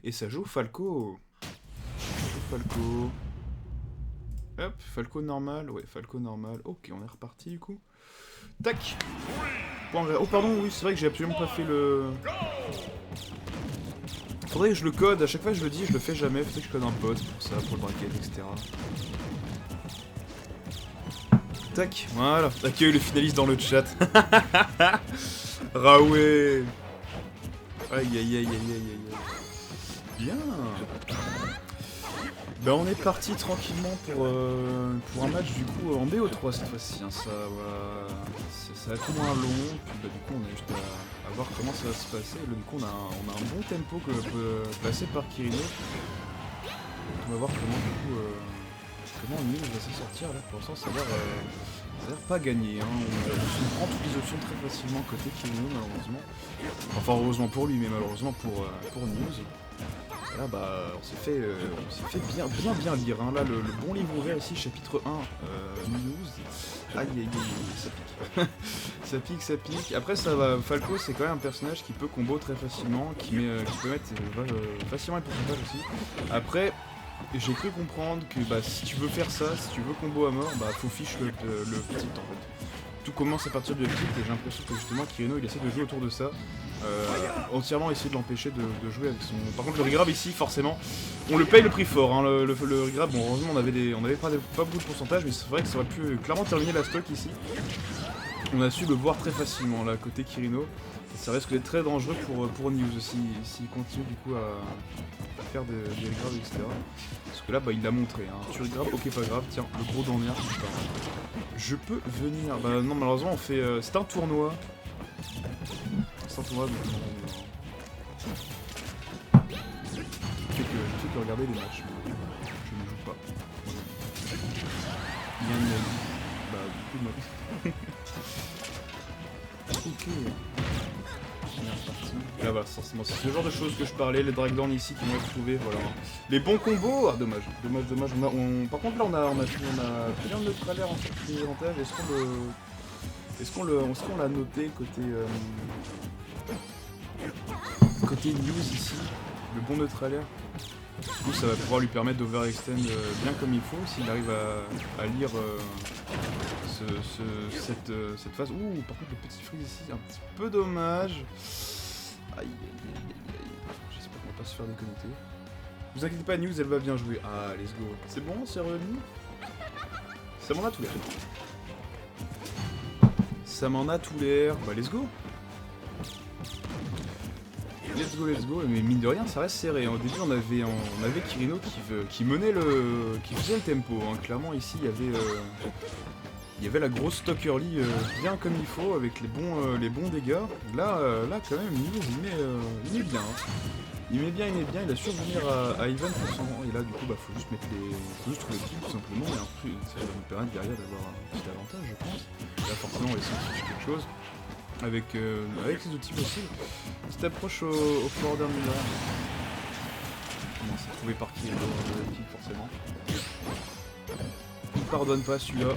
Et ça joue Falco. Falco. Hop, Falco normal. Ouais, Falco normal. Ok, on est reparti du coup. Tac. Point vert. Oh pardon, oui, c'est vrai que j'ai absolument pas fait le... Faudrait que je le code, à chaque fois que je le dis, je le fais jamais. Faudrait que je code un bot pour ça, pour le bracket, etc. Tac, voilà. Accueille le finaliste dans le chat. Raoué. Aïe aïe aïe aïe aïe aïe. Bien. Ben on est parti tranquillement pour un match du coup en BO3 cette fois-ci. Hein, ça va être moins long. Puis bah, du coup on a juste à voir comment ça va se passer. Là, du coup on a un bon tempo que peut passer par Kirino. On va voir comment du coup comment Nils va s'en sortir là. Pour l'instant ça a l'air pas gagné. Hein. On prend toutes les options très facilement côté Kirino malheureusement. Enfin heureusement pour lui mais malheureusement pour Nils. Là bah on s'est fait bien lire hein. Là le bon livre ouvert ici chapitre 1 news. Aïe aïe aïe ça pique. ça pique. Après ça va, Falco c'est quand même un personnage qui peut combo très facilement, qui peut mettre facilement les pourcentages aussi. Après j'ai cru comprendre que bah si tu veux faire ça, si tu veux combo à mort, bah faut fiche le petit en fait. Tout commence à partir du petit et j'ai l'impression que justement Kirino il essaie de jouer autour de ça. Entièrement essayer de l'empêcher de jouer avec son... Par contre le regrab ici forcément on le paye le prix fort hein. Le regrab, bon heureusement on avait pas beaucoup de pourcentage mais c'est vrai que ça aurait pu clairement terminer la stock ici. On a su le voir très facilement là côté Kirino et ça risque d'être très dangereux pour News aussi s'il continue du coup à faire des regrabs etc. Parce que là bah il l'a montré hein. Tu regrabs, ok pas grave, tiens le gros dernier je peux venir, bah non malheureusement on fait, c'est un tournoi. C'est un tournoi donc je fais que regarder les matchs, je ne joue pas. Il y a un ami, bah du coup non. Ok. Là voilà, forcément c'est ce genre de choses que je parlais, les dragdown ici qui vont être trouvés, voilà. Les bons combos, ah dommage. Par contre là on a bien notre alerte en fait des avantages, est-ce qu'on l'a noté côté news ici, le bon neutralaire. Du coup ça va pouvoir lui permettre d'overextend bien comme il faut s'il arrive à lire cette phase. Ouh par contre le petit freeze ici, un petit peu dommage. Aïe aïe aïe aïe aïe. J'espère qu'on va pas se faire déconnecter. Vous inquiétez pas, News elle va bien jouer. Ah let's go. C'est bon, c'est revenu. Ça m'en a tout l'air. Ça m'en a tout l'air. Bah let's go. Let's go, mais mine de rien ça reste serré. Au début on avait Kirino qui menait qui faisait le tempo. Hein. Clairement ici il y avait la grosse stock early bien comme il faut avec les bons dégâts. Là quand même News il met bien. Hein. Il met bien, il a su revenir à Ivan pour son rang. Et là du coup bah faut juste trouver le kill tout simplement. Et ça va nous permettre derrière d'avoir un petit avantage je pense. Là forcément on va essayer de chercher quelque chose. Avec les outils possibles. Petite approche au forwarder mineur. Bon, c'est trouvé par qui forcément. Il pardonne pas celui-là.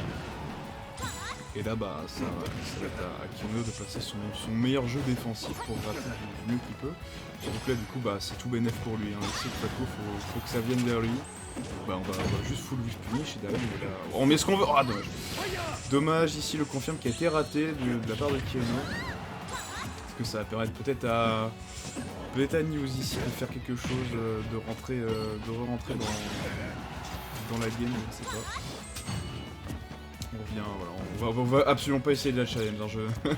Et là bah ça va être à Kirino de passer son meilleur jeu défensif pour gratter du mieux qu'il peut. Surtout que là du coup bah c'est tout bénef pour lui. Hein. Il sait que Falco faut que ça vienne vers lui. Bah on va juste full whiff punish et derrière il est là. On met ce qu'on veut. Ah dommage. Dommage ici le confirme qui a été raté de la part de Kirino. Est-ce que ça va permettre peut-être à News ici de faire quelque chose, de re-rentrer dans la game, je ne sais pas. On revient, voilà, on va absolument pas essayer de la challenge, hein,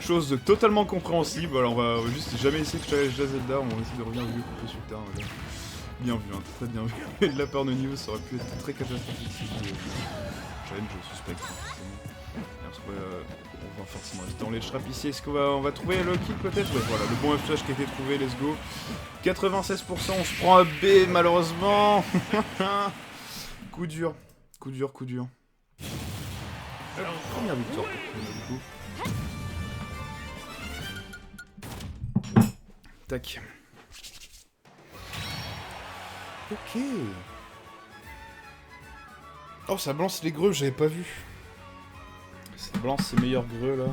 chose de totalement compréhensible, voilà, on va juste jamais essayer de challenge la Zelda, on va essayer de revenir vu couper sur le terrain, voilà. Bien vu, hein, très bien vu. De la part de News, ça aurait pu être très catastrophique si challenge, je suspecte, forcément. On va forcément rester dans les traps ici. Est-ce qu'on va trouver le kill peut-être? Ouais, voilà, le bon F-Flash qui a été trouvé, let's go. 96%, on se prend un B malheureusement. Coup dur. Alors, première victoire pour du coup. Tac. Ok. Oh, ça balance les greux, j'avais pas vu. Ça balance ses meilleurs greux là.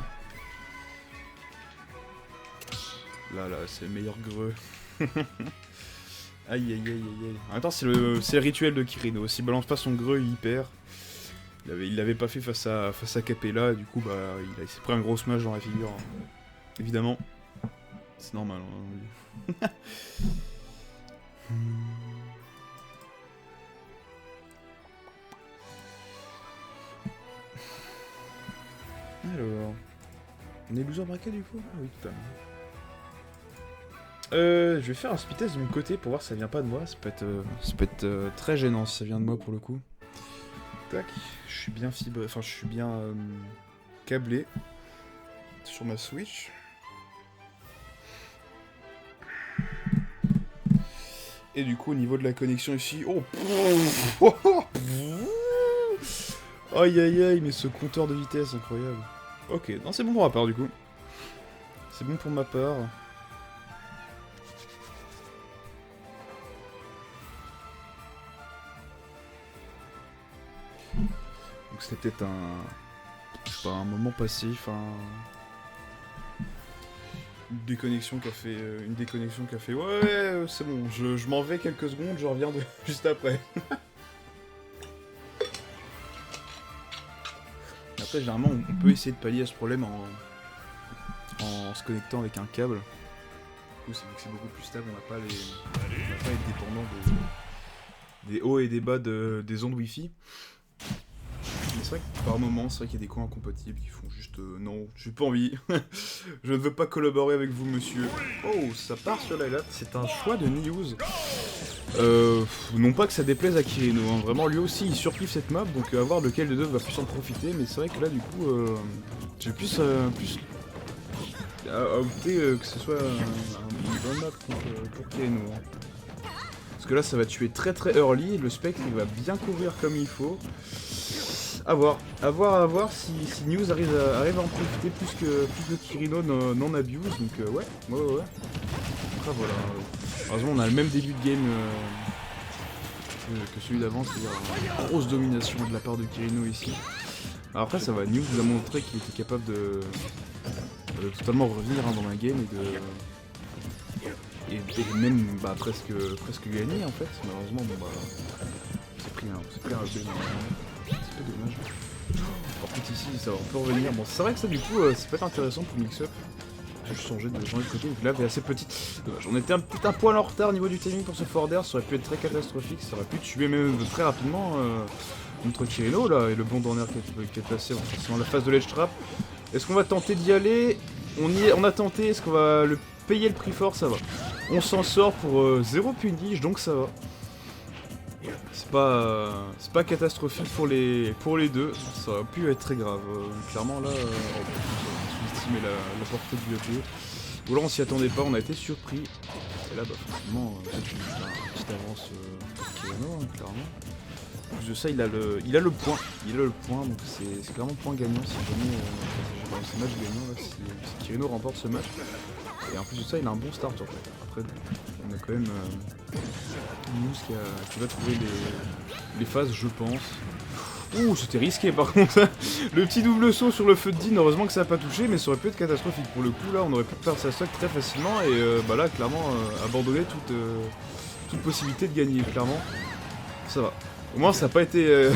Là, c'est les meilleurs greux. Aïe aïe aïe aïe aïe. En même temps, c'est le rituel de Kirino. S'il balance pas son greu, il perd. Il l'avait pas fait face à Capella, du coup, bah, il s'est pris un gros smash dans la figure. Hein. Évidemment. C'est normal. Hein. Alors... On est loser braquet du coup? Ah oui, putain. Je vais faire un speed test de mon côté pour voir si ça vient pas de moi. Ça peut être très gênant si ça vient de moi pour le coup. Tac, je suis bien fibre, enfin je suis bien câblé sur ma Switch. Et du coup au niveau de la connexion ici, oh, aïe aïe aïe, mais ce compteur de vitesse incroyable. Ok, non c'est bon pour ma part du coup. C'est bon pour ma part. Donc c'était peut-être un moment passif, une déconnexion qui a fait ouais c'est bon, je m'en vais quelques secondes, je reviens juste après. Après généralement on peut essayer de pallier à ce problème en se connectant avec un câble. Du coup c'est beaucoup plus stable, on va pas être dépendant des hauts et des bas des ondes Wi-Fi. Mais c'est vrai que par moment, c'est vrai qu'il y a des coins incompatibles qui font juste non, j'ai pas envie. Je ne veux pas collaborer avec vous, monsieur. Oh, ça part sur la latte. C'est un choix de news. Non pas que ça déplaise à Kirino, hein. Vraiment lui aussi il surkiffe cette map, donc à voir lequel des deux va plus en profiter. Mais c'est vrai que là du coup, j'ai plus à opter que ce soit une bonne map pour Kirino. Hein. Parce que là ça va tuer très early, le spectre il va bien couvrir comme il faut. A voir si News arrive à en profiter plus que Kirino non abuse, donc ouais. Après voilà, heureusement on a le même début de game que celui d'avant, c'est-à-dire une grosse domination de la part de Kirino ici. Alors après ça va, News nous a montré qu'il était capable de totalement revenir dans la game et même bah, presque gagner en fait. Malheureusement bon bah c'est pris un B. C'est pas dommage. Par contre ici ça va un peu revenir. Bon c'est vrai que ça du coup ça peut être intéressant pour mix-up. J'ai changer de côté, donc là elle est assez petite. Dommage. On était un poil en retard au niveau du timing pour ce fort d'air, ça aurait pu être très catastrophique, ça aurait pu tuer même très rapidement notre Kirino là, et le bon dernier qui est passé en forcément la phase de l'edge trap. Est-ce qu'on va tenter d'y aller? On a tenté, est-ce qu'on va le payer le prix fort? Ça va. On s'en sort pour 0 punish, donc ça va. C'est pas catastrophique pour les deux, ça aurait pu être très grave. Clairement là, on sous-estimait la portée du AP. Ou alors on s'y attendait pas, on a été surpris. Et là bah forcément, c'est une petite avance pour Kirino, hein, clairement. En plus de ça, il a le point, donc c'est clairement point gagnant si jamais ce match gagnant, là, si Kirino remporte ce match. Et en plus de ça, il a un bon start en fait. Après, on a quand même News qui va trouver les phases, je pense. Ouh, c'était risqué par contre. Le petit double saut sur le feu de Dean, heureusement que ça n'a pas touché, mais ça aurait pu être catastrophique. Pour le coup, là, on aurait pu perdre sa stock très facilement et bah là, clairement, abandonner toute possibilité de gagner, clairement. Ça va. Au moins, ça n'a pas été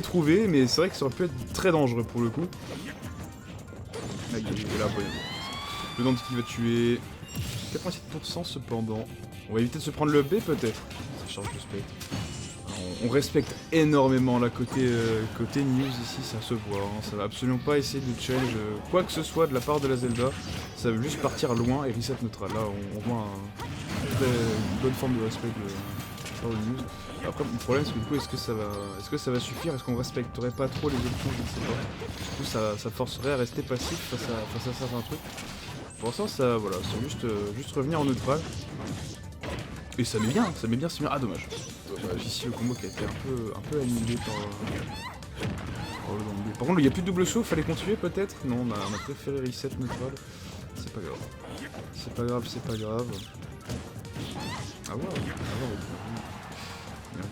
trouvé, mais c'est vrai que ça aurait pu être très dangereux pour le coup. Là, le Dante qui va tuer. 87% cependant. On va éviter de se prendre le B peut-être. Ça charge le spectre. On respecte énormément la côté news ici, ça se voit. Hein. Ça va absolument pas essayer de challenge quoi que ce soit de la part de la Zelda. Ça veut juste partir loin et reset neutral. Là, on voit une bonne forme de respect de la news. Après, le problème c'est que du coup, est-ce que ça va suffire? Est-ce qu'on respecterait pas trop les options? Je ne sais pas. Du coup, ça forcerait à rester passif face à certains trucs. Pour l'instant, ça, voilà, c'est juste revenir en neutral. Et ça met bien. Ah, dommage. Ici, le combo qui a été un peu annulé par le Gambé. Par contre, il n'y a plus de double saut, fallait continuer peut-être? Non, on a préféré reset neutral. C'est pas grave. Ah ouais,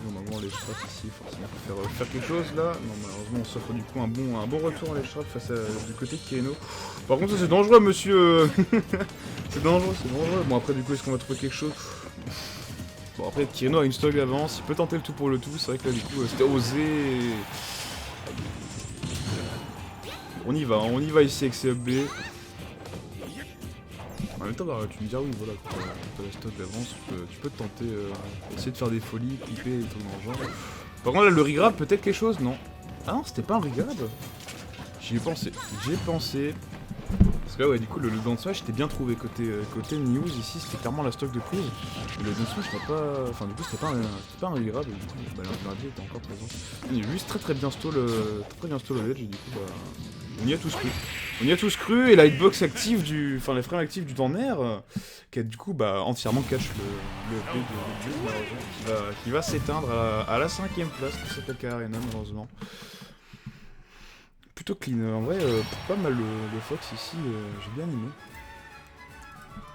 Normalement les straps ici, forcément pour faire quelque chose là. Non malheureusement on s'offre du coup un bon retour à les straps face du côté de Kirino. Par contre ça c'est dangereux monsieur. C'est dangereux. Bon après du coup est-ce qu'on va trouver quelque chose? Bon après Kirino a une stock d'avance, il peut tenter le tout pour le tout, c'est vrai que là du coup c'était osé. On y va ici avec CFB. En même temps, bah, tu me dis, oui, voilà, t'as la stock d'avance, tu peux te tenter, essayer de faire des folies, clipper et tout dans le genre. Par contre, là, le regrab, peut-être quelque chose, non? Ah non, c'était pas un regrab. J'y ai pensé, Parce que là, ouais, du coup, le down smash était bien trouvé côté news ici, c'était clairement la stock de prise. Et le down smash n'a pas. Enfin, du coup, c'était pas un regrab, et du coup, bah, l'interview était encore présent. Il est juste très bien stall le edge, et du coup, bah. On y a tous cru. On y a tous cru, et la hitbox active enfin les frames actifs du Tanner, qui a du coup bah, entièrement cache le FB de Dieu, malheureusement, qui va s'éteindre à la 5ème place pour cette AK Arena, malheureusement. Plutôt clean, en vrai, pas mal le Fox ici, j'ai bien aimé.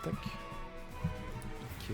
Tac. Ok.